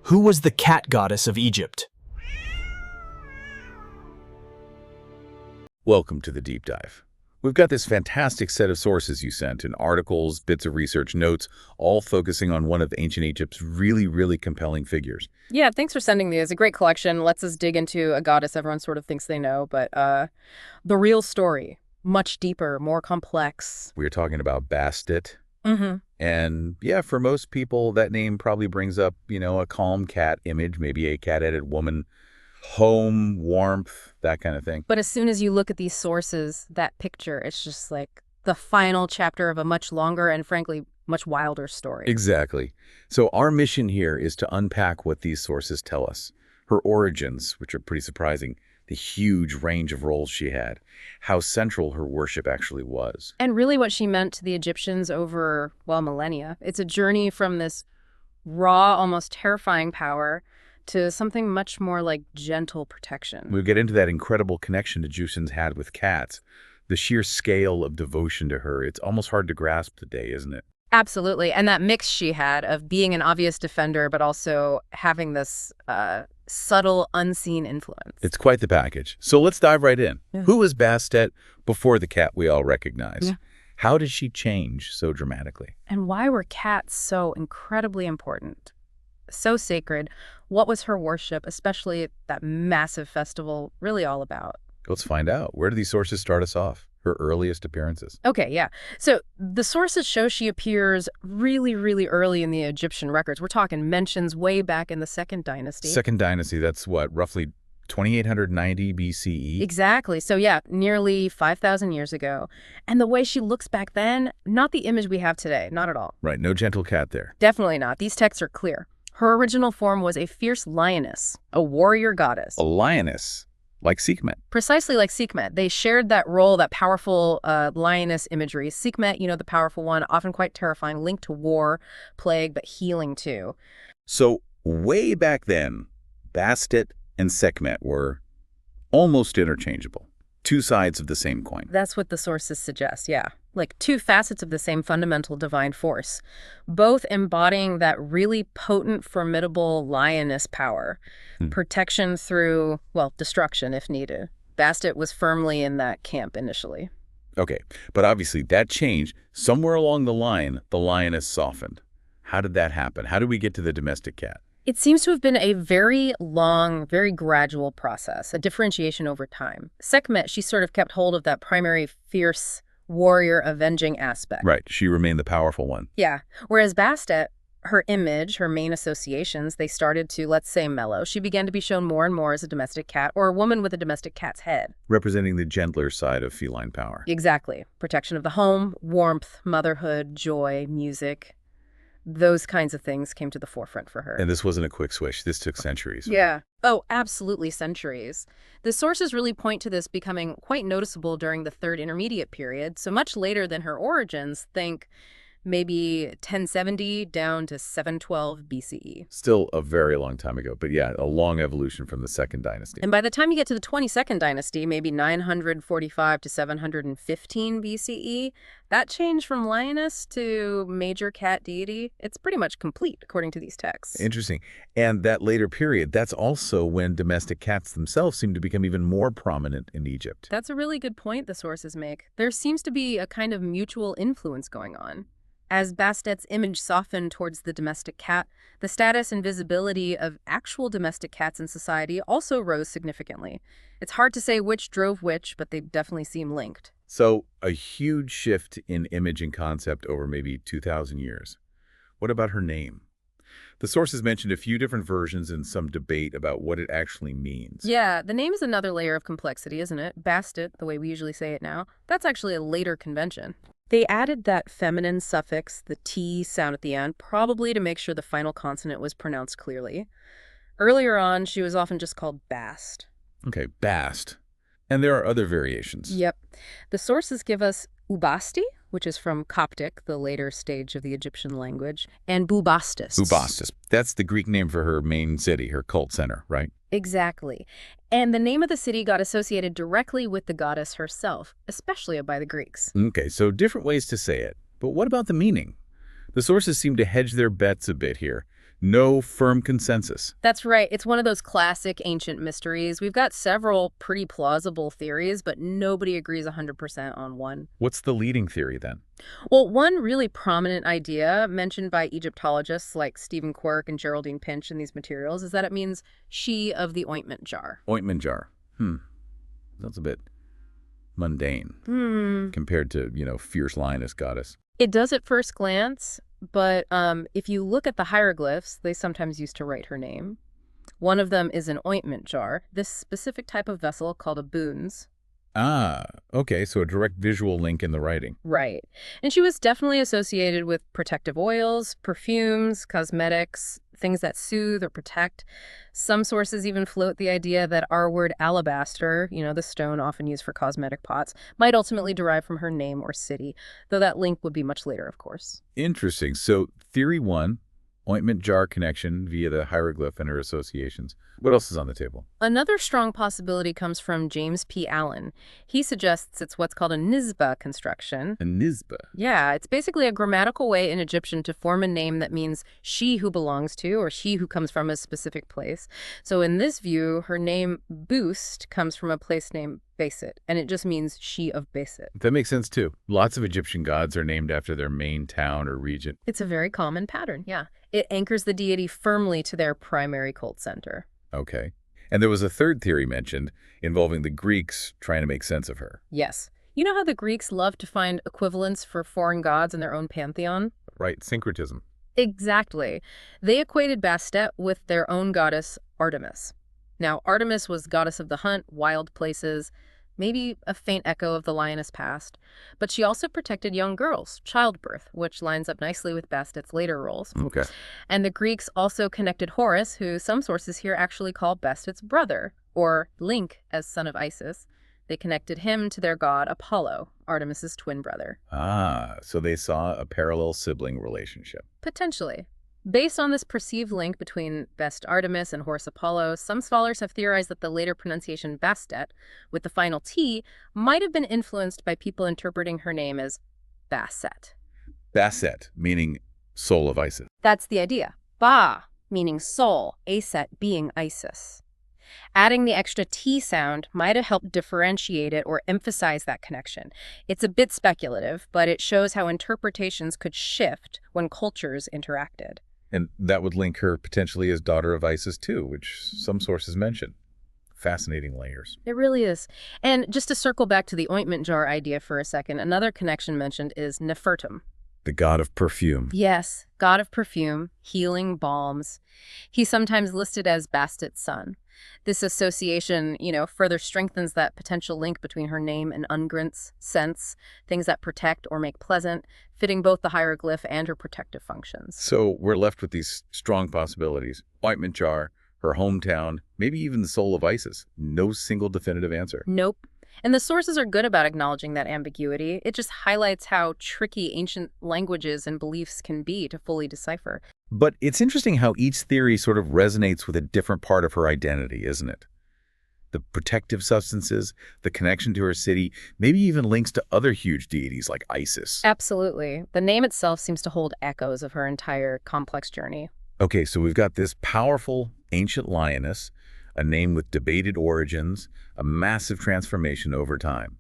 Who was the cat goddess of Egypt? Welcome to the deep dive. We've got this fantastic set of sources you sent in articles, bits of research, notes, all focusing on one of ancient Egypt's really compelling figures. Yeah, thanks for sending these. A great collection. Lets us dig into a goddess everyone sort of thinks they know, but the real story, much deeper, more complex. We're talking about Bastet. Mm-hmm. And yeah, for most people, that name probably brings up, a calm cat image, maybe a cat-headed woman, home, warmth, that kind of thing. But as soon as you look at these sources, that picture, it's just like the final chapter of a much longer and frankly, much wilder story. Exactly. So our mission here is to unpack what these sources tell us. Her origins, which are pretty surprising, the huge range of roles she had, how central her worship actually was. And really what she meant to the Egyptians over, well, millennia. It's a journey from this raw, almost terrifying power to something much more like gentle protection. We'll get into that incredible connection Egyptians had with cats, the sheer scale of devotion to her. It's almost hard to grasp today, isn't it? Absolutely. And that mix she had of being an obvious defender, but also having this subtle, unseen influence. It's quite the package. So let's dive right in. Yeah. Who was Bastet before the cat we all recognize? Yeah. How did she change so dramatically? And why were cats so incredibly important? So sacred. What was her worship, especially at that massive festival, really all about? Let's find out. Where do these sources start us off? Her earliest appearances. Okay, yeah. So the sources show she appears really early in the Egyptian records. We're talking mentions way back in the Second Dynasty. Second Dynasty, that's what, roughly 2890 BCE? Exactly. So yeah, nearly 5,000 years ago. And the way she looks back then, not the image we have today, not at all. Right, no gentle cat there. Definitely not. These texts are clear. Her original form was a fierce lioness, a warrior goddess. A lioness, like Sekhmet. Precisely like Sekhmet. They shared that role, that powerful lioness imagery. Sekhmet, the powerful one, often quite terrifying, linked to war, plague, but healing too. So way back then, Bastet and Sekhmet were almost interchangeable. Two sides of the same coin. That's what the sources suggest, yeah. Like two facets of the same fundamental divine force, both embodying that really potent, formidable lioness power. Protection through, well, destruction if needed. Bastet was firmly in that camp initially. Okay, but obviously that changed. Somewhere along the line, the lioness softened. How did that happen? How did we get to the domestic cat? It seems to have been a very long, very gradual process, a differentiation over time. Sekhmet, she sort of kept hold of that primary fierce warrior avenging aspect. Right, she remained the powerful one. Yeah, whereas Bastet, her image, her main associations, they started to, let's say, mellow. She began to be shown more and more as a domestic cat or a woman with a domestic cat's head. Representing the gentler side of feline power. Exactly. Protection of the home, warmth, motherhood, joy, music. Those kinds of things came to the forefront for her. And this wasn't a quick switch. This took centuries. Yeah. Oh, absolutely centuries. The sources really point to this becoming quite noticeable during the Third Intermediate period, so much later than her origins, think maybe 1070 down to 712 BCE. Still a very long time ago, but yeah, a long evolution from the Second Dynasty. And by the time you get to the 22nd Dynasty, maybe 945 to 715 BCE, that change from lioness to major cat deity, it's pretty much complete, according to these texts. Interesting. And that later period, that's also when domestic cats themselves seem to become even more prominent in Egypt. That's a really good point the sources make. There seems to be a kind of mutual influence going on. As Bastet's image softened towards the domestic cat, the status and visibility of actual domestic cats in society also rose significantly. It's hard to say which drove which, but they definitely seem linked. So a huge shift in image and concept over maybe 2,000 years. What about her name? The sources mentioned a few different versions and some debate about what it actually means. Yeah, the name is another layer of complexity, isn't it? Bastet, the way we usually say it now, that's actually a later convention. They added that feminine suffix, the T sound at the end, probably to make sure the final consonant was pronounced clearly. Earlier on, she was often just called Bast. Okay, Bast. And there are other variations. Yep. The sources give us Ubasti, which is from Coptic, the later stage of the Egyptian language, and Bubastis. Bubastis. That's the Greek name for her main city, her cult center, right? Exactly. And the name of the city got associated directly with the goddess herself, especially by the Greeks. Okay, so different ways to say it. But what about the meaning? The sources seem to hedge their bets a bit here. No firm consensus. That's right. It's one of those classic ancient mysteries. We've got several pretty plausible theories, but nobody agrees 100% on one. What's the leading theory then? Well, one really prominent idea mentioned by Egyptologists like Stephen Quirk and Geraldine Pinch in these materials is that it means she of the ointment jar. Ointment jar. That's a bit mundane compared to, fierce lioness goddess. It does at first glance, but if you look at the hieroglyphs, they sometimes used to write her name. One of them is an ointment jar, this specific type of vessel called a boons. Ah, okay, so a direct visual link in the writing. Right. And she was definitely associated with protective oils, perfumes, cosmetics, things that soothe or protect. Some sources even float the idea that our word alabaster, the stone often used for cosmetic pots, might ultimately derive from her name or city, though that link would be much later, of course. Interesting. So theory one, ointment jar connection via the hieroglyph and her associations. What else is on the table? Another strong possibility comes from James P. Allen. He suggests it's what's called a nisbah construction. A nisbah. Yeah, it's basically a grammatical way in Egyptian to form a name that means she who belongs to or she who comes from a specific place. So in this view, her name Boost comes from a place named Bastet, and it just means she of Bastet. That makes sense too. Lots of Egyptian gods are named after their main town or region. It's a very common pattern, yeah. It anchors the deity firmly to their primary cult center. Okay. And there was a third theory mentioned involving the Greeks trying to make sense of her. Yes. You know how the Greeks love to find equivalents for foreign gods in their own pantheon? Right, syncretism. Exactly. They equated Bastet with their own goddess, Artemis. Now, Artemis was goddess of the hunt, wild places, maybe a faint echo of the lioness past, but she also protected young girls, childbirth, which lines up nicely with Bastet's later roles. Okay. And the Greeks also connected Horus, who some sources here actually call Bastet's brother, or Link as son of Isis. They connected him to their god Apollo, Artemis's twin brother. Ah, so they saw a parallel sibling relationship. Potentially. Based on this perceived link between Best Artemis and Horus Apollo, some scholars have theorized that the later pronunciation Bastet, with the final T, might have been influenced by people interpreting her name as Basset. Bastet, meaning soul of Isis. That's the idea. Ba, meaning soul, Aset being Isis. Adding the extra T sound might have helped differentiate it or emphasize that connection. It's a bit speculative, but it shows how interpretations could shift when cultures interacted. And that would link her potentially as daughter of Isis too, which some sources mention. Fascinating layers. It really is. And just to circle back to the ointment jar idea for a second, another connection mentioned is Nefertum. The god of perfume. Yes, god of perfume, healing balms. He's sometimes listed as Bastet's son. This association, further strengthens that potential link between her name and unguents, scents, things that protect or make pleasant, fitting both the hieroglyph and her protective functions. So we're left with these strong possibilities. Ointment jar, her hometown, maybe even the soul of Isis. No single definitive answer. Nope. And the sources are good about acknowledging that ambiguity. It just highlights how tricky ancient languages and beliefs can be to fully decipher. But it's interesting how each theory sort of resonates with a different part of her identity, isn't it? The protective substances, the connection to her city, maybe even links to other huge deities like Isis. Absolutely. The name itself seems to hold echoes of her entire complex journey. Okay, so we've got this powerful ancient lioness, a name with debated origins, a massive transformation over time.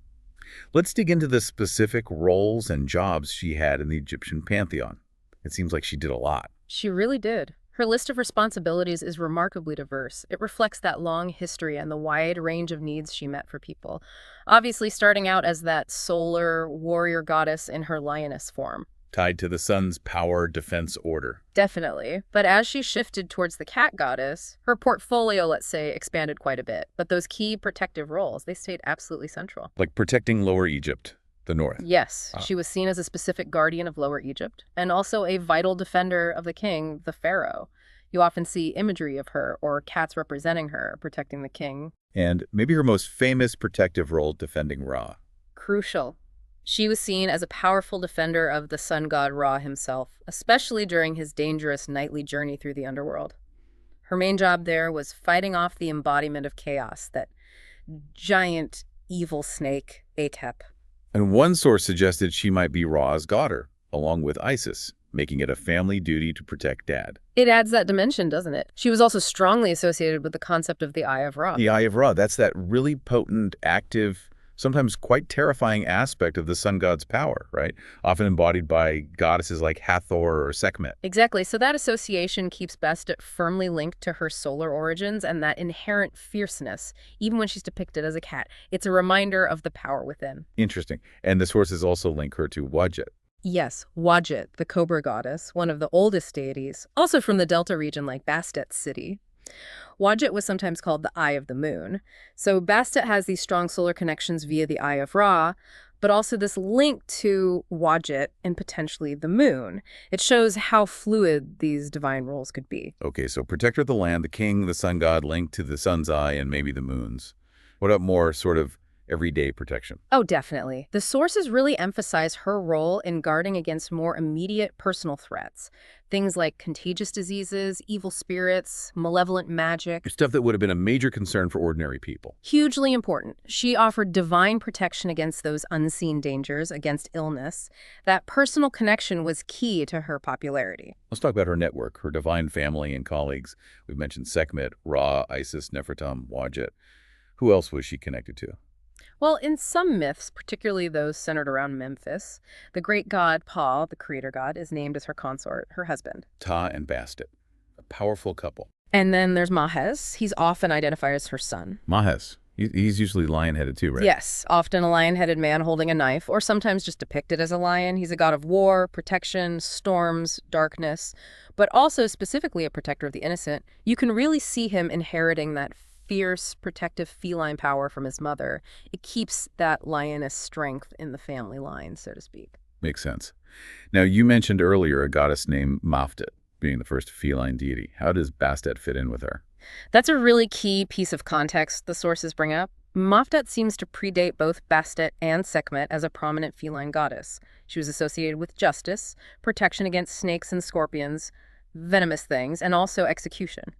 Let's dig into the specific roles and jobs she had in the Egyptian pantheon. It seems like she did a lot. She really did. Her list of responsibilities is remarkably diverse. It reflects that long history and the wide range of needs she met for people. Obviously, starting out as that solar warrior goddess in her lioness form. Tied to the sun's power defense order. Definitely. But as she shifted towards the cat goddess, her portfolio, let's say, expanded quite a bit. But those key protective roles, they stayed absolutely central. Like protecting Lower Egypt, the north. Yes, she was seen as a specific guardian of Lower Egypt, and also a vital defender of the king, the pharaoh. You often see imagery of her, or cats representing her, protecting the king. And maybe her most famous protective role, defending Ra. Crucial. She was seen as a powerful defender of the sun god Ra himself, especially during his dangerous nightly journey through the underworld. Her main job there was fighting off the embodiment of chaos, that giant evil snake, Atep. And one source suggested she might be Ra's daughter, along with Isis. making it a family duty to protect Dad. It adds that dimension, doesn't it? She was also strongly associated with the concept of the Eye of Ra. The Eye of Ra, that's that really potent, active, sometimes quite terrifying aspect of the sun god's power, right? Often embodied by goddesses like Hathor or Sekhmet. Exactly. So that association keeps Bastet firmly linked to her solar origins and that inherent fierceness, even when she's depicted as a cat. It's a reminder of the power within. Interesting. And the sources also link her to Wadjet. Yes, Wadjet, the cobra goddess, one of the oldest deities, also from the Delta region like Bastet city. Wadjet was sometimes called the Eye of the Moon. So Bastet has these strong solar connections via the Eye of Ra, but also this link to Wadjet and potentially the moon. It shows how fluid these divine roles could be. Okay, so protector of the land, the king, the sun god linked to the sun's eye and maybe the moon's. What about more sort of everyday protection? Oh, definitely. The sources really emphasize her role in guarding against more immediate personal threats. Things like contagious diseases, evil spirits, malevolent magic. Stuff that would have been a major concern for ordinary people. Hugely important. She offered divine protection against those unseen dangers, against illness. That personal connection was key to her popularity. Let's talk about her network, her divine family and colleagues. We've mentioned Sekhmet, Ra, Isis, Nefertum, Wadjet. Who else was she connected to? Well, in some myths, particularly those centered around Memphis, the great god Pa, the creator god, is named as her consort, her husband. Ta and Bastet, a powerful couple. And then there's Mahes. He's often identified as her son. Mahes, he's usually lion-headed too, right? Yes, often a lion-headed man holding a knife, or sometimes just depicted as a lion. He's a god of war, protection, storms, darkness, but also specifically a protector of the innocent. You can really see him inheriting that fierce, protective feline power from his mother. It keeps that lioness strength in the family line, so to speak. Makes sense. Now, you mentioned earlier a goddess named Maftet being the first feline deity. How does Bastet fit in with her? That's a really key piece of context the sources bring up. Maftet seems to predate both Bastet and Sekhmet as a prominent feline goddess. She was associated with justice, protection against snakes and scorpions, venomous things, and also execution.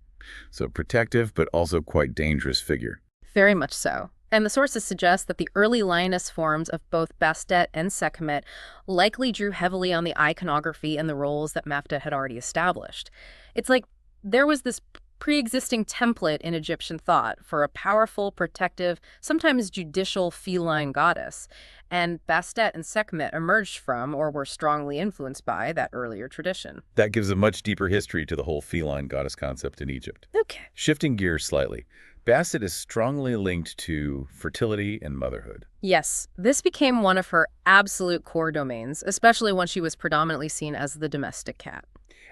So protective, but also quite dangerous figure. Very much so. And the sources suggest that the early lioness forms of both Bastet and Sekhmet likely drew heavily on the iconography and the roles that Maftet had already established. It's like there was this pre-existing template in Egyptian thought for a powerful, protective, sometimes judicial feline goddess, and Bastet and Sekhmet emerged from or were strongly influenced by that earlier tradition. That gives a much deeper history to the whole feline goddess concept in Egypt. Okay. Shifting gears slightly, Bastet is strongly linked to fertility and motherhood. Yes, this became one of her absolute core domains, especially when she was predominantly seen as the domestic cat.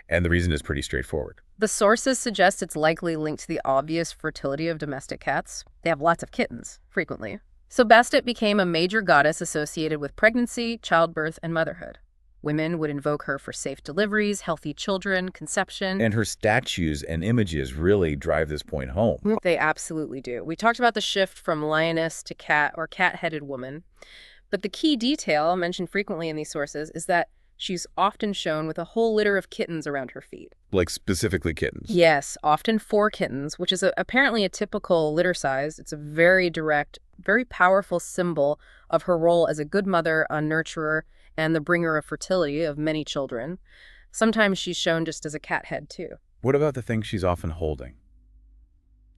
And the reason is pretty straightforward. The sources suggest it's likely linked to the obvious fertility of domestic cats. They have lots of kittens, frequently. So Bastet became a major goddess associated with pregnancy, childbirth, and motherhood. Women would invoke her for safe deliveries, healthy children, conception. And her statues and images really drive this point home. They absolutely do. We talked about the shift from lioness to cat or cat-headed woman. But the key detail mentioned frequently in these sources is that she's often shown with a whole litter of kittens around her feet. Like specifically kittens. Yes, often 4 kittens, which is apparently a typical litter size. It's a very direct, very powerful symbol of her role as a good mother, a nurturer, and the bringer of fertility of many children. Sometimes she's shown just as a cat head, too. What about the things she's often holding?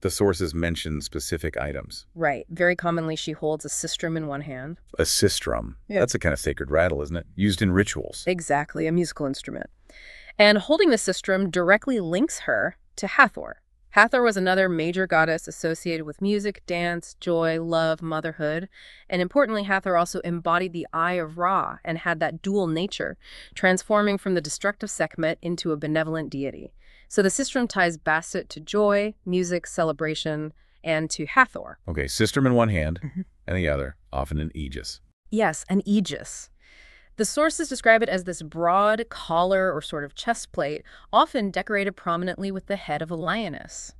The sources mention specific items. Right. Very commonly, she holds a sistrum in one hand. A sistrum. Yeah. That's a kind of sacred rattle, isn't it? Used in rituals. Exactly, a musical instrument. And holding the sistrum directly links her to Hathor. Hathor was another major goddess associated with music, dance, joy, love, motherhood. And importantly, Hathor also embodied the Eye of Ra and had that dual nature, transforming from the destructive Sekhmet into a benevolent deity. So the sistrum ties Bastet to joy, music, celebration, and to Hathor. Okay, sistrum in one hand, and the other, often an aegis. Yes, an aegis. The sources describe it as this broad collar or sort of chest plate, often decorated prominently with the head of a lioness.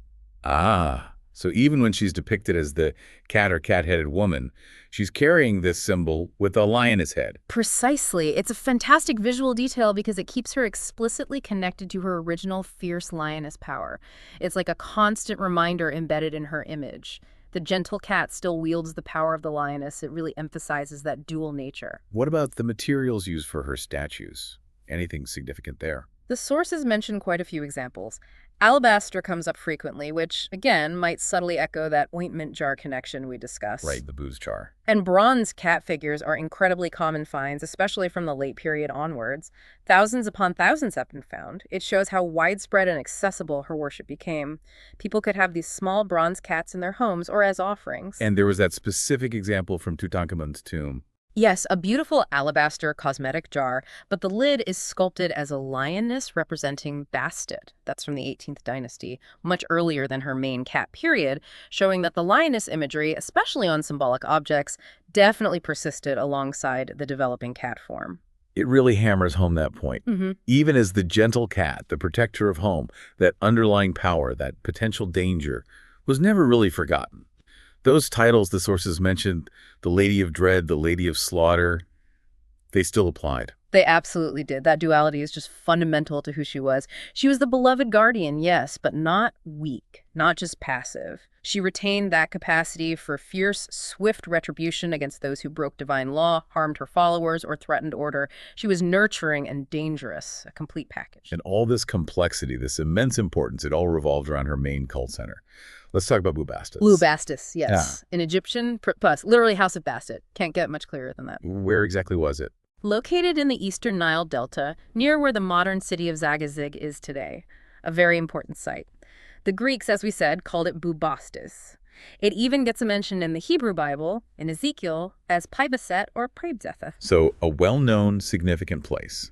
Ah, so even when she's depicted as the cat or cat-headed woman, she's carrying this symbol with a lioness head. Precisely. It's a fantastic visual detail because it keeps her explicitly connected to her original fierce lioness power. It's like a constant reminder embedded in her image. The gentle cat still wields the power of the lioness. It really emphasizes that dual nature. What about the materials used for her statues? Anything significant there? The sources mention quite a few examples. Alabaster comes up frequently, which, again, might subtly echo that ointment jar connection we discussed. Right, the booze jar. And bronze cat figures are incredibly common finds, especially from the late period onwards. Thousands upon thousands have been found. It shows how widespread and accessible her worship became. People could have these small bronze cats in their homes or as offerings. And there was that specific example from Tutankhamun's tomb. Yes, a beautiful alabaster cosmetic jar, but the lid is sculpted as a lioness representing Bastet. That's from the 18th dynasty, much earlier than her main cat period, showing that the lioness imagery, especially on symbolic objects, definitely persisted alongside the developing cat form. It really hammers home that point. Even as the gentle cat, the protector of home, that underlying power, that potential danger, was never really forgotten. Those titles the sources mentioned, the Lady of Dread, the Lady of Slaughter, they still applied. They absolutely did. That duality is just fundamental to who she was. She was the beloved guardian, yes, but not weak, not just passive. She retained that capacity for fierce, swift retribution against those who broke divine law, harmed her followers, or threatened order. She was nurturing and dangerous, a complete package. And all this complexity, this immense importance, it all revolved around her main cult center. Let's talk about Bubastis. Bubastis, yes. In Egyptian, plus, literally House of Bastet. Can't get much clearer than that. Where exactly was it? Located in the eastern Nile Delta, near where the modern city of Zagazig is today. A very important site. The Greeks, as we said, called it Bubastis. It even gets a mention in the Hebrew Bible, in Ezekiel, as Pi-Bastet or Prebzetha. So, a well-known, significant place.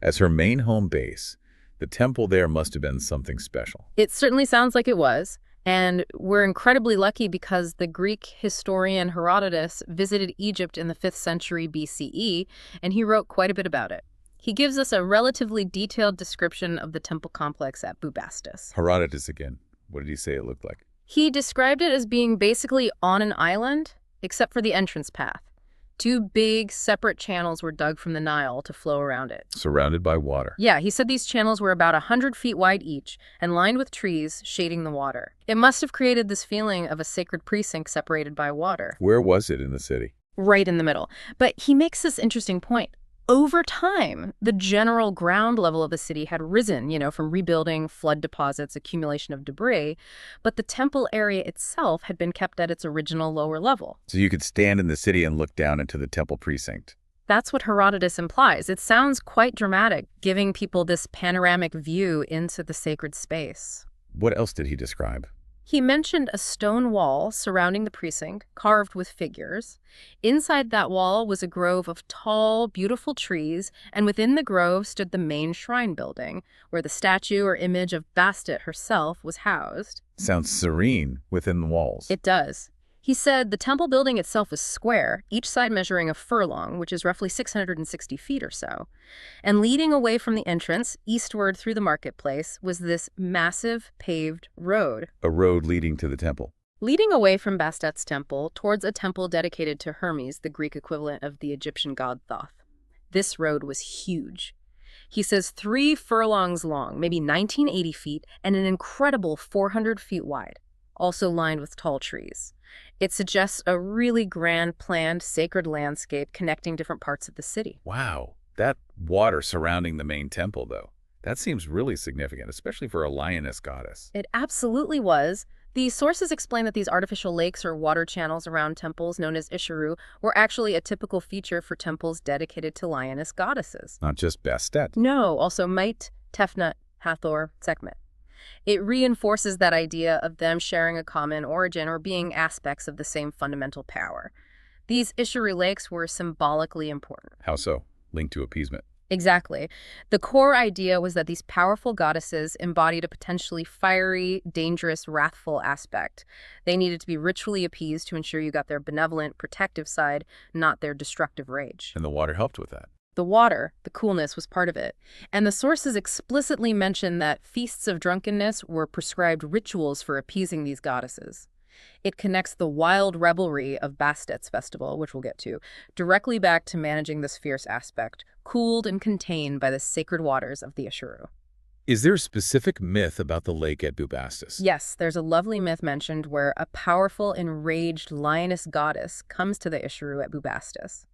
As her main home base, the temple there must have been something special. It certainly sounds like it was. And we're incredibly lucky because the Greek historian Herodotus visited Egypt in the 5th century BCE, and he wrote quite a bit about it. He gives us a relatively detailed description of the temple complex at Bubastis. Herodotus again. What did he say it looked like? He described it as being basically on an island, except for the entrance path. 2 big, separate channels were dug from the Nile to flow around it. Surrounded by water. Yeah, he said these channels were about 100 feet wide each and lined with trees shading the water. It must have created this feeling of a sacred precinct separated by water. Where was it in the city? Right in the middle. But he makes this interesting point. Over time, the general ground level of the city had risen, from rebuilding, flood deposits, accumulation of debris, but the temple area itself had been kept at its original lower level. So you could stand in the city and look down into the temple precinct. That's what Herodotus implies. It sounds quite dramatic, giving people this panoramic view into the sacred space. What else did he describe? He mentioned a stone wall surrounding the precinct, carved with figures. Inside that wall was a grove of tall, beautiful trees, and within the grove stood the main shrine building, where the statue or image of Bastet herself was housed. Sounds serene within the walls. It does. He said the temple building itself was square, each side measuring a furlong, which is roughly 660 feet or so. And leading away from the entrance, eastward through the marketplace, was this massive paved road. A road leading to the temple. Leading away from Bastet's temple towards a temple dedicated to Hermes, the Greek equivalent of the Egyptian god Thoth. This road was huge. He says 3 furlongs long, maybe 1980 feet, and an incredible 400 feet wide, also lined with tall trees. It suggests a really grand, planned, sacred landscape connecting different parts of the city. Wow. That water surrounding the main temple, though, that seems really significant, especially for a lioness goddess. It absolutely was. The sources explain that these artificial lakes or water channels around temples known as Ishiru were actually a typical feature for temples dedicated to lioness goddesses. Not just Bastet. No, also Mait, Tefnut, Hathor, Sekhmet. It reinforces that idea of them sharing a common origin or being aspects of the same fundamental power. These Ishiru lakes were symbolically important. How so? Linked to appeasement. Exactly. The core idea was that these powerful goddesses embodied a potentially fiery, dangerous, wrathful aspect. They needed to be ritually appeased to ensure you got their benevolent, protective side, not their destructive rage. And the water helped with that. The water, the coolness, was part of it. And the sources explicitly mention that feasts of drunkenness were prescribed rituals for appeasing these goddesses. It connects the wild revelry of Bastet's festival, which we'll get to, directly back to managing this fierce aspect, cooled and contained by the sacred waters of the Ishiru. Is there a specific myth about the lake at Bubastis? Yes, there's a lovely myth mentioned where a powerful, enraged lioness goddess comes to the Ishiru at Bubastis.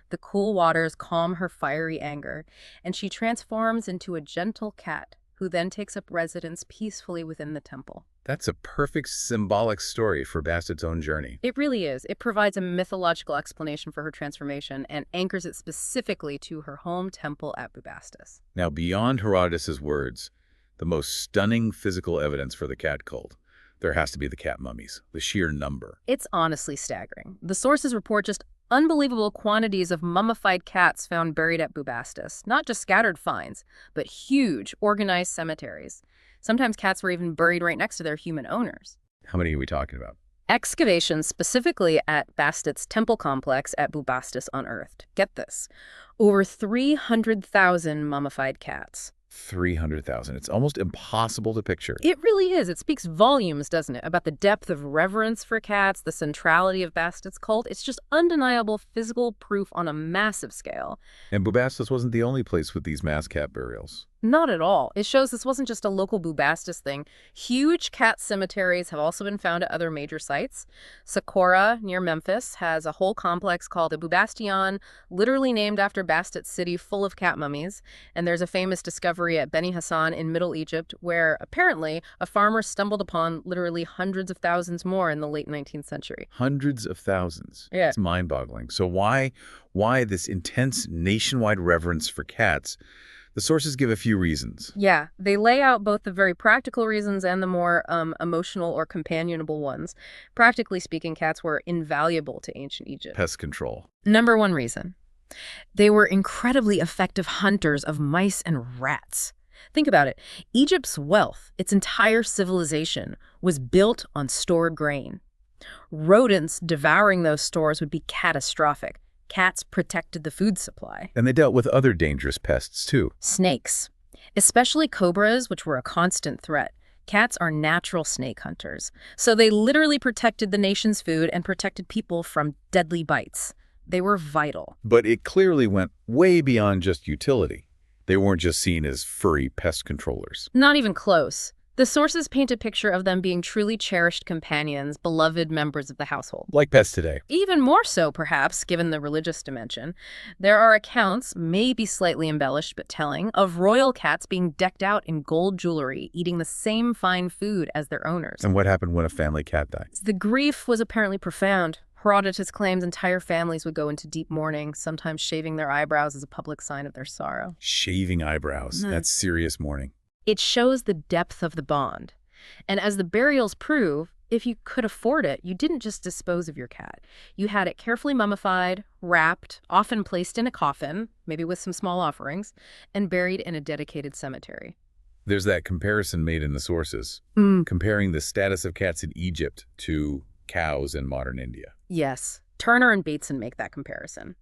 The cool waters calm her fiery anger, and she transforms into a gentle cat who then takes up residence peacefully within the temple. That's a perfect symbolic story for Bastet's own journey. It really is. It provides a mythological explanation for her transformation and anchors it specifically to her home temple at Bubastis. Now, beyond Herodotus's words, the most stunning physical evidence for the cat cult, there has to be the cat mummies, the sheer number. It's honestly staggering. The sources report just unbelievable quantities of mummified cats found buried at Bubastis, not just scattered finds, but huge, organized cemeteries. Sometimes cats were even buried right next to their human owners. How many are we talking about? Excavations specifically at Bastet's temple complex at Bubastis unearthed, get this, over 300,000 mummified cats. 300,000. It's almost impossible to picture. It really is. It speaks volumes, doesn't it, about the depth of reverence for cats, the centrality of Bastet's cult. It's just undeniable physical proof on a massive scale. And Bubastis wasn't the only place with these mass cat burials. Not at all. It shows this wasn't just a local Bubastis thing. Huge cat cemeteries have also been found at other major sites. Socorro, near Memphis, has a whole complex called the Bubastion, literally named after Bastet's city, full of cat mummies. And there's a famous discovery at Beni Hassan in Middle Egypt, where apparently a farmer stumbled upon literally hundreds of thousands more in the late 19th century. Hundreds of thousands. Yeah. It's mind-boggling. So why this intense nationwide reverence for cats? The sources give a few reasons. Yeah, they lay out both the very practical reasons and the more emotional or companionable ones. Practically speaking, cats were invaluable to ancient Egypt. Pest control. Number one reason. They were incredibly effective hunters of mice and rats. Think about it. Egypt's wealth, its entire civilization, was built on stored grain. Rodents devouring those stores would be catastrophic. Cats protected the food supply. And they dealt with other dangerous pests, too. Snakes, especially cobras, which were a constant threat. Cats are natural snake hunters, so they literally protected the nation's food and protected people from deadly bites. They were vital. But it clearly went way beyond just utility. They weren't just seen as furry pest controllers. Not even close. The sources paint a picture of them being truly cherished companions, beloved members of the household. Like pets today. Even more so, perhaps, given the religious dimension. There are accounts, maybe slightly embellished but telling, of royal cats being decked out in gold jewelry, eating the same fine food as their owners. And what happened when a family cat died? The grief was apparently profound. Herodotus claims entire families would go into deep mourning, sometimes shaving their eyebrows as a public sign of their sorrow. Shaving eyebrows. That's serious mourning. It shows the depth of the bond. And as the burials prove, if you could afford it, you didn't just dispose of your cat. You had it carefully mummified, wrapped, often placed in a coffin, maybe with some small offerings, and buried in a dedicated cemetery. There's that comparison made in the sources, comparing the status of cats in Egypt to cows in modern India. Yes, Turner and Bateson make that comparison.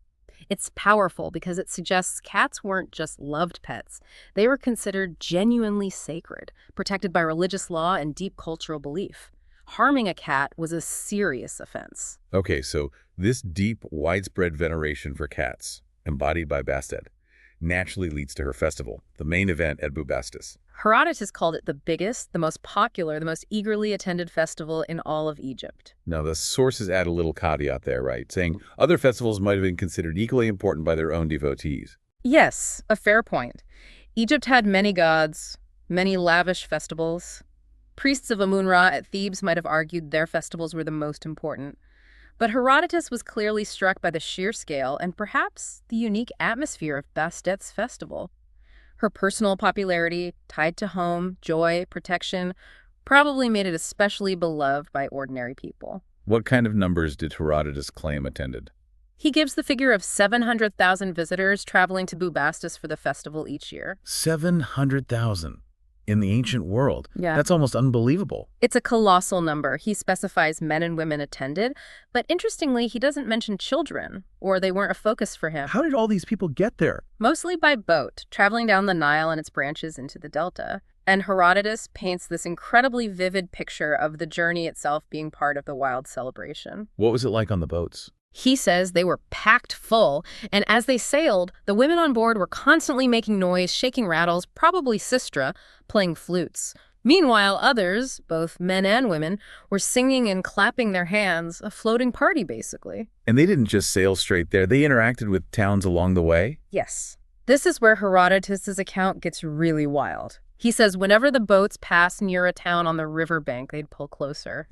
It's powerful because it suggests cats weren't just loved pets. They were considered genuinely sacred, protected by religious law and deep cultural belief. Harming a cat was a serious offense. Okay, so this deep, widespread veneration for cats, embodied by Bastet, naturally leads to her festival, the main event at Bubastis. Herodotus called it the biggest, the most popular, the most eagerly attended festival in all of Egypt. Now, the sources add a little caveat there, right? Saying other festivals might have been considered equally important by their own devotees. Yes, a fair point. Egypt had many gods, many lavish festivals. Priests of Amun-Ra at Thebes might have argued their festivals were the most important. But Herodotus was clearly struck by the sheer scale and perhaps the unique atmosphere of Bastet's festival. Her personal popularity, tied to home, joy, protection, probably made it especially beloved by ordinary people. What kind of numbers did Herodotus claim attended? He gives the figure of 700,000 visitors traveling to Bubastis for the festival each year. 700,000 in the ancient world. Yeah. That's almost unbelievable. It's a colossal number. He specifies men and women attended, but interestingly, he doesn't mention children, or they weren't a focus for him. How did all these people get there? Mostly by boat, traveling down the Nile and its branches into the delta. And Herodotus paints this incredibly vivid picture of the journey itself being part of the wild celebration. What was it like on the boats? He says they were packed full, and as they sailed, the women on board were constantly making noise, shaking rattles, probably sistra, playing flutes. Meanwhile, others, both men and women, were singing and clapping their hands, a floating party, basically. And they didn't just sail straight there. They interacted with towns along the way. Yes. This is where Herodotus's account gets really wild. He says whenever the boats passed near a town on the riverbank, they'd pull closer.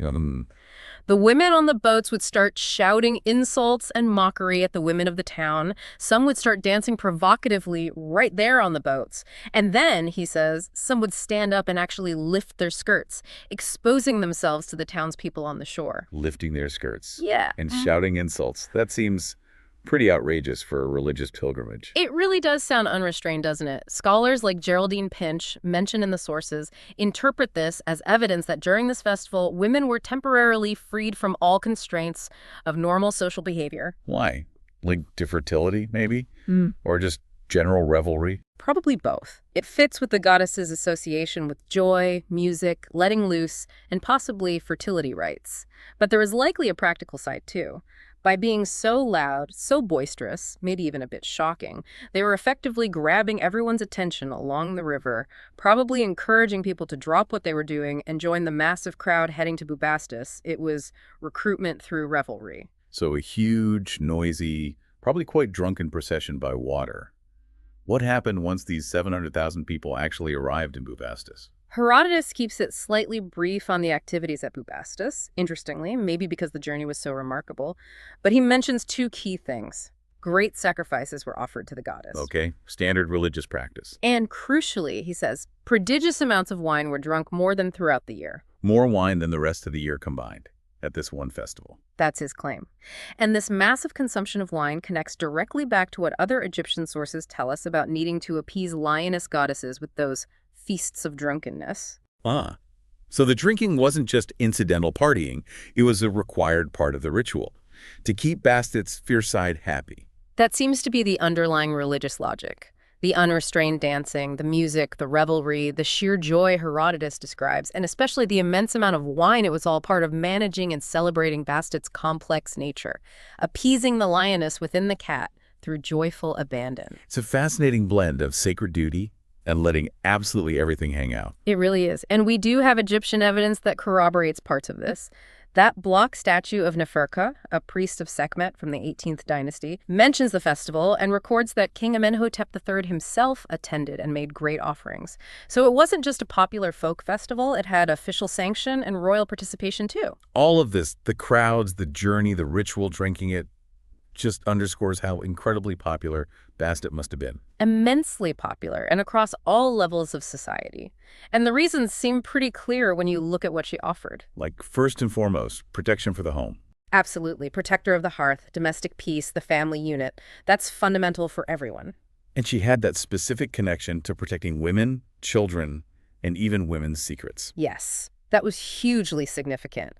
The women on the boats would start shouting insults and mockery at the women of the town. Some would start dancing provocatively right there on the boats. And then, he says, some would stand up and actually lift their skirts, exposing themselves to the townspeople on the shore. Lifting their skirts. Yeah. And shouting insults. That seems pretty outrageous for a religious pilgrimage. It really does sound unrestrained, doesn't it? Scholars like Geraldine Pinch, mentioned in the sources, interpret this as evidence that during this festival, women were temporarily freed from all constraints of normal social behavior. Why? Linked to fertility, maybe? Or just general revelry? Probably both. It fits with the goddess's association with joy, music, letting loose, and possibly fertility rites. But there is likely a practical side, too. By being so loud, so boisterous, maybe even a bit shocking, they were effectively grabbing everyone's attention along the river, probably encouraging people to drop what they were doing and join the massive crowd heading to Bubastis. It was recruitment through revelry. So a huge, noisy, probably quite drunken procession by water. What happened once these 700,000 people actually arrived in Bubastis? Herodotus keeps it slightly brief on the activities at Bubastis, interestingly, maybe because the journey was so remarkable, but he mentions two key things. Great sacrifices were offered to the goddess. Okay, standard religious practice. And crucially, he says, prodigious amounts of wine were drunk more than throughout the year. More wine than the rest of the year combined at this one festival. That's his claim. And this massive consumption of wine connects directly back to what other Egyptian sources tell us about needing to appease lioness goddesses with those feasts of drunkenness. So the drinking wasn't just incidental partying, it was a required part of the ritual, to keep Bastet's fierce side happy. That seems to be the underlying religious logic. The unrestrained dancing, the music, the revelry, the sheer joy Herodotus describes, and especially the immense amount of wine, it was all part of managing and celebrating Bastet's complex nature, appeasing the lioness within the cat through joyful abandon. It's a fascinating blend of sacred duty and letting absolutely everything hang out. It really is. And we do have Egyptian evidence that corroborates parts of this. That block statue of Neferka, a priest of Sekhmet from the 18th dynasty, mentions the festival and records that King Amenhotep III himself attended and made great offerings. So it wasn't just a popular folk festival, it had official sanction and royal participation too. All of this, the crowds, the journey, the ritual drinking it, just underscores how incredibly popular Bastet must have been. Immensely popular and across all levels of society. And the reasons seem pretty clear when you look at what she offered. Like, first and foremost, protection for the home. Absolutely. Protector of the hearth, domestic peace, the family unit. That's fundamental for everyone. And she had that specific connection to protecting women, children, and even women's secrets. Yes. That was hugely significant.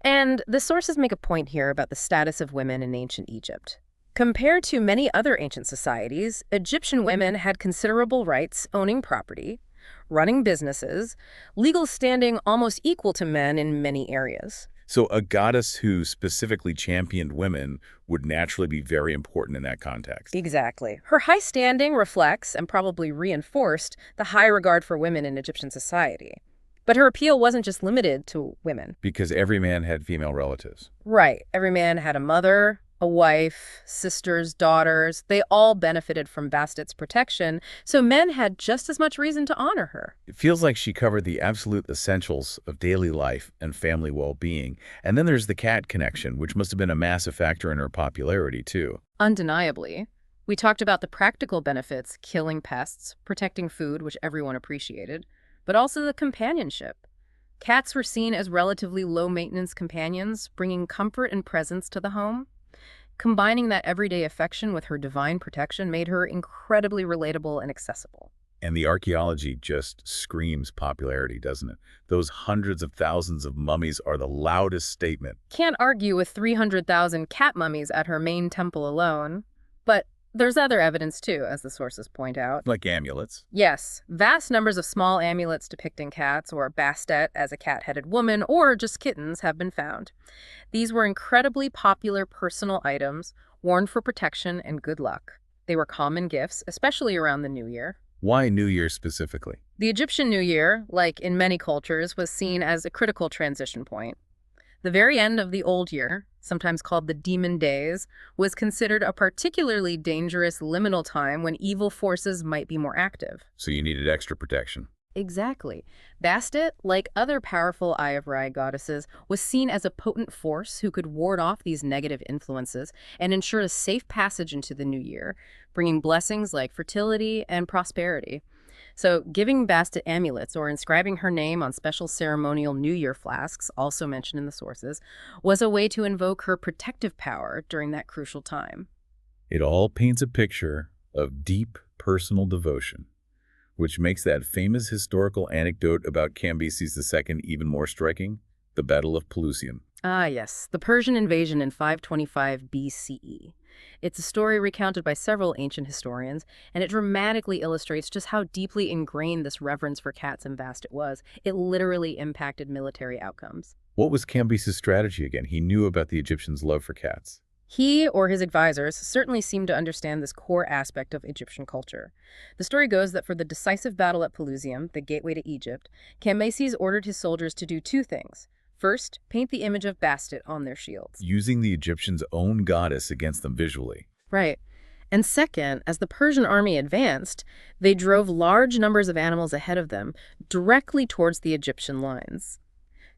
And the sources make a point here about the status of women in ancient Egypt. Compared to many other ancient societies, Egyptian women had considerable rights owning property, running businesses, legal standing almost equal to men in many areas. So a goddess who specifically championed women would naturally be very important in that context. Exactly. Her high standing reflects, and probably reinforced, the high regard for women in Egyptian society. But her appeal wasn't just limited to women. Because every man had female relatives. Right. Every man had a mother, a wife, sisters, daughters. They all benefited from Bastet's protection, so men had just as much reason to honor her. It feels like she covered the absolute essentials of daily life and family well-being. And then there's the cat connection, which must have been a massive factor in her popularity, too. Undeniably. We talked about the practical benefits, killing pests, protecting food, which everyone appreciated, but also the companionship. Cats were seen as relatively low-maintenance companions, bringing comfort and presence to the home. Combining that everyday affection with her divine protection made her incredibly relatable and accessible. And the archaeology just screams popularity, doesn't it? Those hundreds of thousands of mummies are the loudest statement. Can't argue with 300,000 cat mummies at her main temple alone. But there's other evidence too, as the sources point out. Like amulets. Yes, vast numbers of small amulets depicting cats, or Bastet as a cat-headed woman, or just kittens have been found. These were incredibly popular personal items, worn for protection and good luck. They were common gifts, especially around the New Year. Why New Year specifically? The Egyptian New Year, like in many cultures, was seen as a critical transition point. The very end of the Old Year, sometimes called the Demon Days, was considered a particularly dangerous liminal time when evil forces might be more active. So you needed extra protection. Exactly. Bastet, like other powerful Eye of Ra goddesses, was seen as a potent force who could ward off these negative influences and ensure a safe passage into the new year, bringing blessings like fertility and prosperity. So, giving Bastet amulets or inscribing her name on special ceremonial New Year flasks, also mentioned in the sources, was a way to invoke her protective power during that crucial time. It all paints a picture of deep personal devotion, which makes that famous historical anecdote about Cambyses II even more striking, the Battle of Pelusium. Ah, yes, the Persian invasion in 525 BCE. It's a story recounted by several ancient historians, and it dramatically illustrates just how deeply ingrained this reverence for cats in Bastet was. It literally impacted military outcomes. What was Cambyses' strategy again? He knew about the Egyptians' love for cats. He or his advisors certainly seemed to understand this core aspect of Egyptian culture. The story goes that for the decisive battle at Pelusium, the gateway to Egypt, Cambyses ordered his soldiers to do two things. First, paint the image of Bastet on their shields. Using the Egyptians' own goddess against them visually. Right. And second, as the Persian army advanced, they drove large numbers of animals ahead of them, directly towards the Egyptian lines.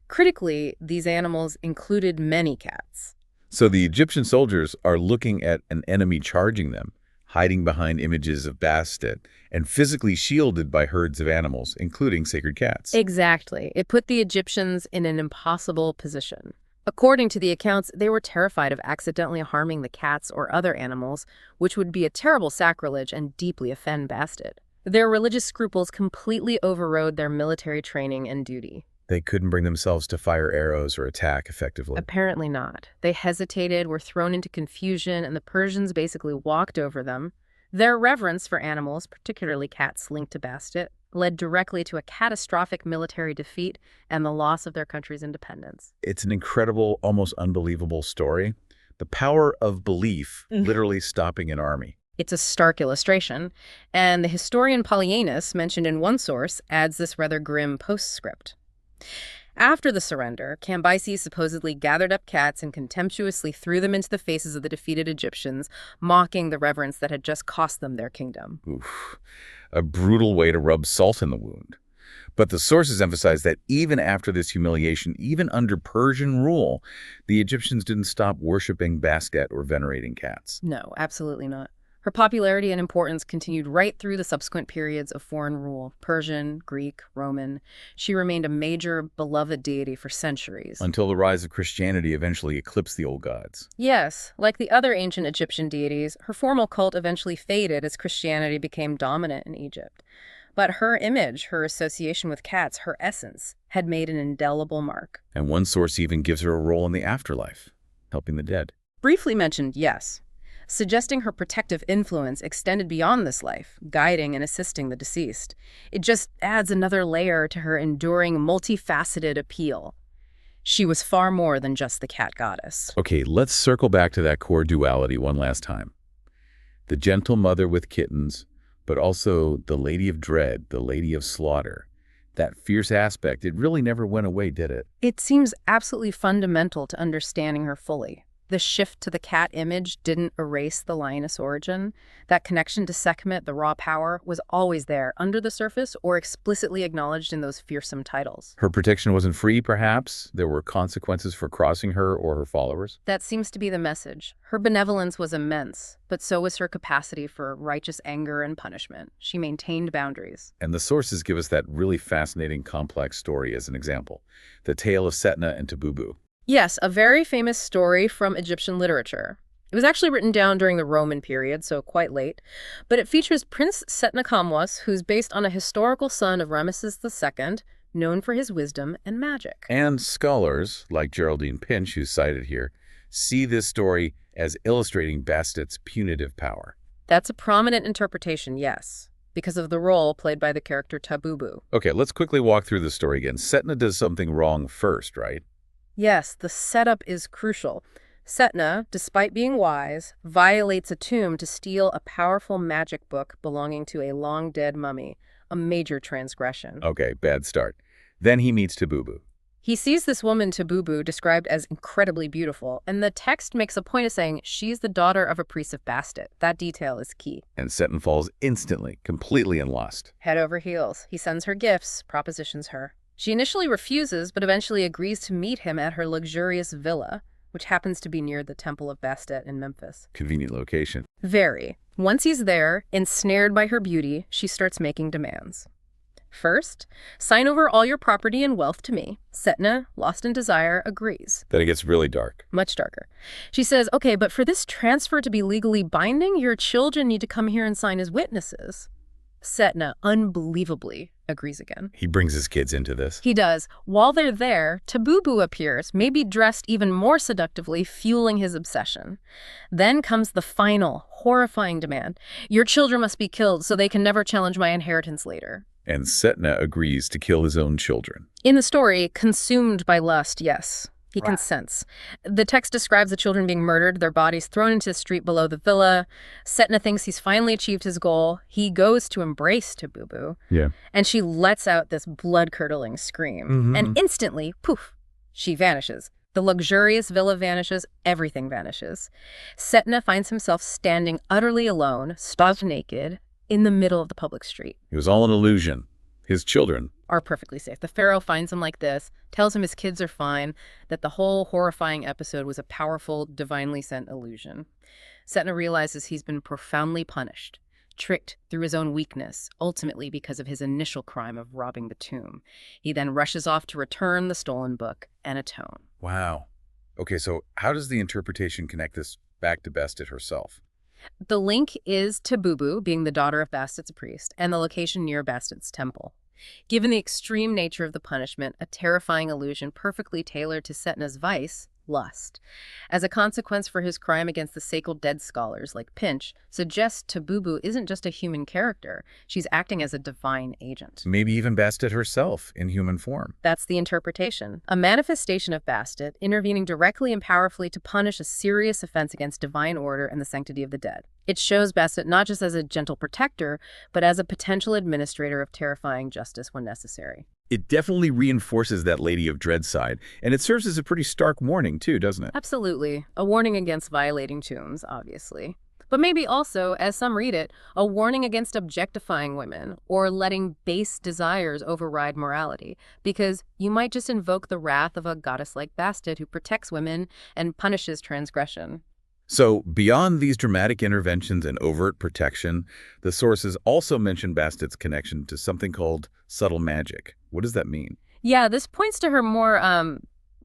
Critically, these animals included many cats. So the Egyptian soldiers are looking at an enemy charging them, hiding behind images of Bastet, and physically shielded by herds of animals, including sacred cats. Exactly. It put the Egyptians in an impossible position. According to the accounts, they were terrified of accidentally harming the cats or other animals, which would be a terrible sacrilege and deeply offend Bastet. Their religious scruples completely overrode their military training and duty. They couldn't bring themselves to fire arrows or attack effectively. Apparently not. They hesitated, were thrown into confusion, and the Persians basically walked over them. Their reverence for animals, particularly cats linked to Bastet, led directly to a catastrophic military defeat and the loss of their country's independence. It's an incredible, almost unbelievable story. The power of belief literally stopping an army. It's a stark illustration, and the historian Lioness, mentioned in one source, adds this rather grim postscript. After the surrender, Cambyses supposedly gathered up cats and contemptuously threw them into the faces of the defeated Egyptians, mocking the reverence that had just cost them their kingdom. Oof. A brutal way to rub salt in the wound. But the sources emphasize that even after this humiliation, even under Persian rule, the Egyptians didn't stop worshiping Bastet or venerating cats. No, absolutely not. Her popularity and importance continued right through the subsequent periods of foreign rule, Persian, Greek, Roman. She remained a major, beloved deity for centuries. Until the rise of Christianity eventually eclipsed the old gods. Yes, like the other ancient Egyptian deities, her formal cult eventually faded as Christianity became dominant in Egypt. But her image, her association with cats, her essence, had made an indelible mark. And one source even gives her a role in the afterlife, helping the dead. Briefly mentioned, yes, suggesting her protective influence extended beyond this life, guiding and assisting the deceased. It just adds another layer to her enduring, multifaceted appeal. She was far more than just the cat goddess. Okay, let's circle back to that core duality one last time. The gentle mother with kittens, but also the lady of dread, the lady of slaughter. That fierce aspect, it really never went away, did it? It seems absolutely fundamental to understanding her fully. The shift to the cat image didn't erase the lioness origin. That connection to Sekhmet, the raw power, was always there, under the surface or explicitly acknowledged in those fearsome titles. Her protection wasn't free, perhaps? There were consequences for crossing her or her followers? That seems to be the message. Her benevolence was immense, but so was her capacity for righteous anger and punishment. She maintained boundaries. And the sources give us that really fascinating, complex story as an example. The tale of Setna and Tabubu. Yes, a very famous story from Egyptian literature. It was actually written down during the Roman period, so quite late, but it features Prince Setnakamwas, who's based on a historical son of Ramesses II, known for his wisdom and magic. And scholars, like Geraldine Pinch, who's cited here, see this story as illustrating Bastet's punitive power. That's a prominent interpretation, yes, because of the role played by the character Tabubu. Okay, let's quickly walk through the story again. Setna does something wrong first, right? Yes, the setup is crucial. Setna, despite being wise, violates a tomb to steal a powerful magic book belonging to a long-dead mummy, A major transgression. Okay, bad start. Then he meets Tabubu. He sees this woman, Tabubu, described as incredibly beautiful, and the text makes a point of saying she's the daughter of a priest of Bastet. That detail is key. And Seton falls instantly, completely in lust. Head over heels. He sends her gifts, propositions her. She initially refuses, but eventually agrees to meet him at her luxurious villa, which happens to be near the Temple of Bastet in Memphis. Convenient location. Very. Once he's there, ensnared by her beauty, she starts making demands. First, sign over all your property and wealth to me. Setna, lost in desire, agrees. Then it gets really dark. Much darker. She says, okay, but for this transfer to be legally binding, your children need to come here and sign as witnesses. Setna, unbelievably, agrees again. He brings his kids into this. He does. While they're there, Tabubu appears, maybe dressed even more seductively, fueling his obsession. Then comes the final, horrifying demand. Your children must be killed so they can never challenge my inheritance later. And Setna agrees to kill his own children. In the story, consumed by lust, yes. He consents. The text describes the children being murdered, their bodies thrown into the street below the villa. Setna thinks he's finally achieved his goal. He goes to embrace Tabubu. Yeah. And she lets out this blood-curdling scream. And instantly, poof, she vanishes. The luxurious villa vanishes, everything vanishes. Setna finds himself standing utterly alone, stark naked, in the middle of the public street. It was all an illusion. His children are perfectly safe. The pharaoh finds him like this, tells him his kids are fine, that the whole horrifying episode was a powerful, divinely sent illusion. Setna realizes he's been profoundly punished, tricked through his own weakness, ultimately because of his initial crime of robbing the tomb. He then rushes off to return the stolen book and atone. Wow. Okay, so how does the interpretation connect this back to Bastet herself? The link is Tabubu, being the daughter of Bastet's priest, and the location near Bastet's temple. Given the extreme nature of the punishment, a terrifying illusion perfectly tailored to Setna's vice, lust. As a consequence for his crime against the sacred dead scholars like Pinch, suggests Tabubu isn't just a human character, she's acting as a divine agent. Maybe even Bastet herself in human form. That's the interpretation. A manifestation of Bastet, intervening directly and powerfully to punish a serious offense against divine order and the sanctity of the dead. It shows Bastet not just as a gentle protector, but as a potential administrator of terrifying justice when necessary. It definitely reinforces that Lady of Dread side, and it serves as a pretty stark warning too, doesn't it? Absolutely. A warning against violating tombs, obviously. But maybe also, as some read it, a warning against objectifying women or letting base desires override morality, because you might just invoke the wrath of a goddess like Bastet who protects women and punishes transgression. So, beyond these dramatic interventions and overt protection, the sources also mention Bastet's connection to something called subtle magic. What does that mean? Yeah, this points to her more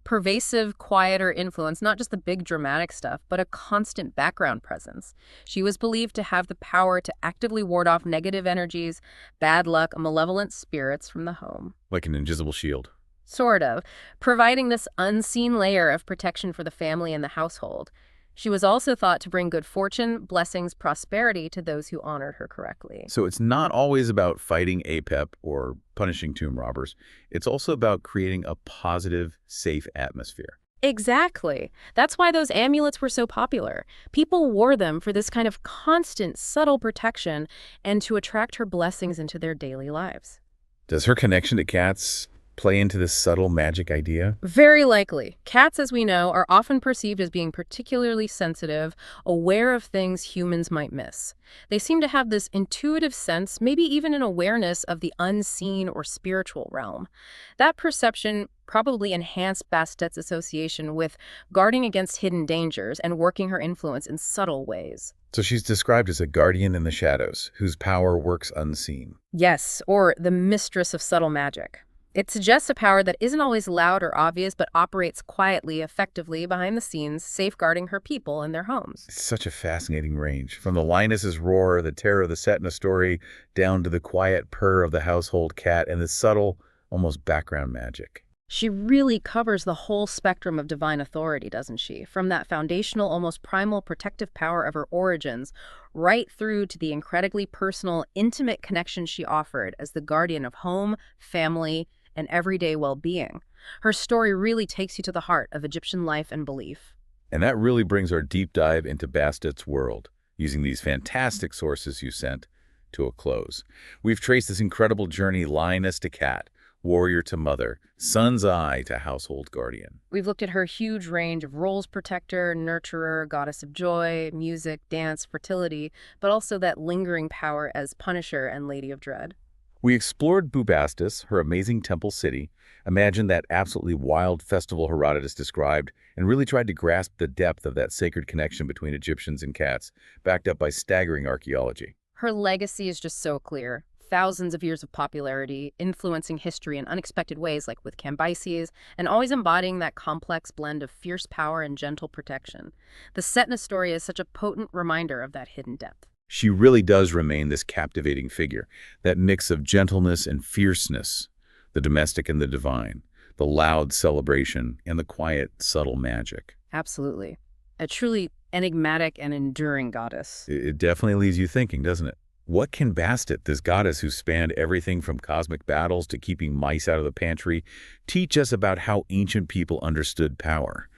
pervasive, quieter influence, not just the big dramatic stuff, but a constant background presence. She was believed to have the power to actively ward off negative energies, bad luck, malevolent spirits from the home. Like an invisible shield. Sort of, providing this unseen layer of protection for the family and the household. She was also thought to bring good fortune, blessings, prosperity to those who honored her correctly. So it's not always about fighting APEP or punishing tomb robbers. It's also about creating a positive, safe atmosphere. Exactly. That's why those amulets were so popular. People wore them for this kind of constant, subtle protection and to attract her blessings into their daily lives. Does her connection to cats play into this subtle magic idea? Very likely. Cats, as we know, are often perceived as being particularly sensitive, aware of things humans might miss. They seem to have this intuitive sense, maybe even an awareness of the unseen or spiritual realm. That perception probably enhanced Bastet's association with guarding against hidden dangers and working her influence in subtle ways. So she's described as a guardian in the shadows, whose power works unseen. Yes, or the mistress of subtle magic. It suggests a power that isn't always loud or obvious, but operates quietly, effectively behind the scenes, safeguarding her people and their homes. It's such a fascinating range. From the lioness's roar, the terror of the Setna story, down to the quiet purr of the household cat and the subtle, almost background magic. She really covers the whole spectrum of divine authority, doesn't she? From that foundational, almost primal protective power of her origins, right through to the incredibly personal, intimate connection she offered as the guardian of home, family, and everyday well-being. Her story really takes you to the heart of Egyptian life and belief. And that really brings our deep dive into Bastet's world, using these fantastic sources you sent. to a close. We've traced this incredible journey, lioness to cat, warrior to mother, sun's eye to household guardian. We've looked at her huge range of roles: protector, nurturer, goddess of joy, music, dance, fertility, but also that lingering power as punisher and lady of dread. We explored Bubastis, her amazing temple city, imagined that absolutely wild festival Herodotus described, and really tried to grasp the depth of that sacred connection between Egyptians and cats, backed up by staggering archaeology. Her legacy is just so clear. Thousands of years of popularity, influencing history in unexpected ways like with Cambyses, and always embodying that complex blend of fierce power and gentle protection. The Setna story is such a potent reminder of that hidden depth. She really does remain this captivating figure, that mix of gentleness and fierceness, the domestic and the divine, the loud celebration and the quiet, subtle magic. Absolutely. A truly enigmatic and enduring goddess. It definitely leaves you thinking, doesn't it? What can Bastet, this goddess who spanned everything from cosmic battles to keeping mice out of the pantry, teach us about how ancient people understood power?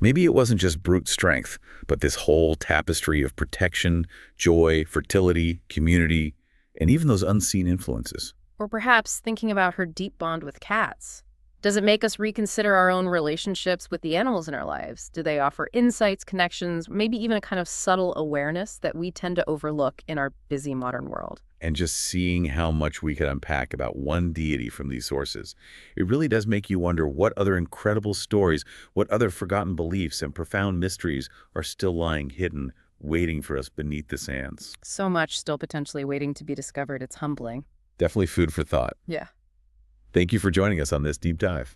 Maybe it wasn't just brute strength, but this whole tapestry of protection, joy, fertility, community, and even those unseen influences. Or perhaps thinking about her deep bond with cats. Does it make us reconsider our own relationships with the animals in our lives? Do they offer insights, connections, maybe even a kind of subtle awareness that we tend to overlook in our busy modern world? And just seeing how much we could unpack about one deity from these sources, it really does make you wonder what other incredible stories, what other forgotten beliefs and profound mysteries are still lying hidden, waiting for us beneath the sands. So much still potentially waiting to be discovered. It's humbling. Definitely food for thought. Yeah. Thank you for joining us on this deep dive.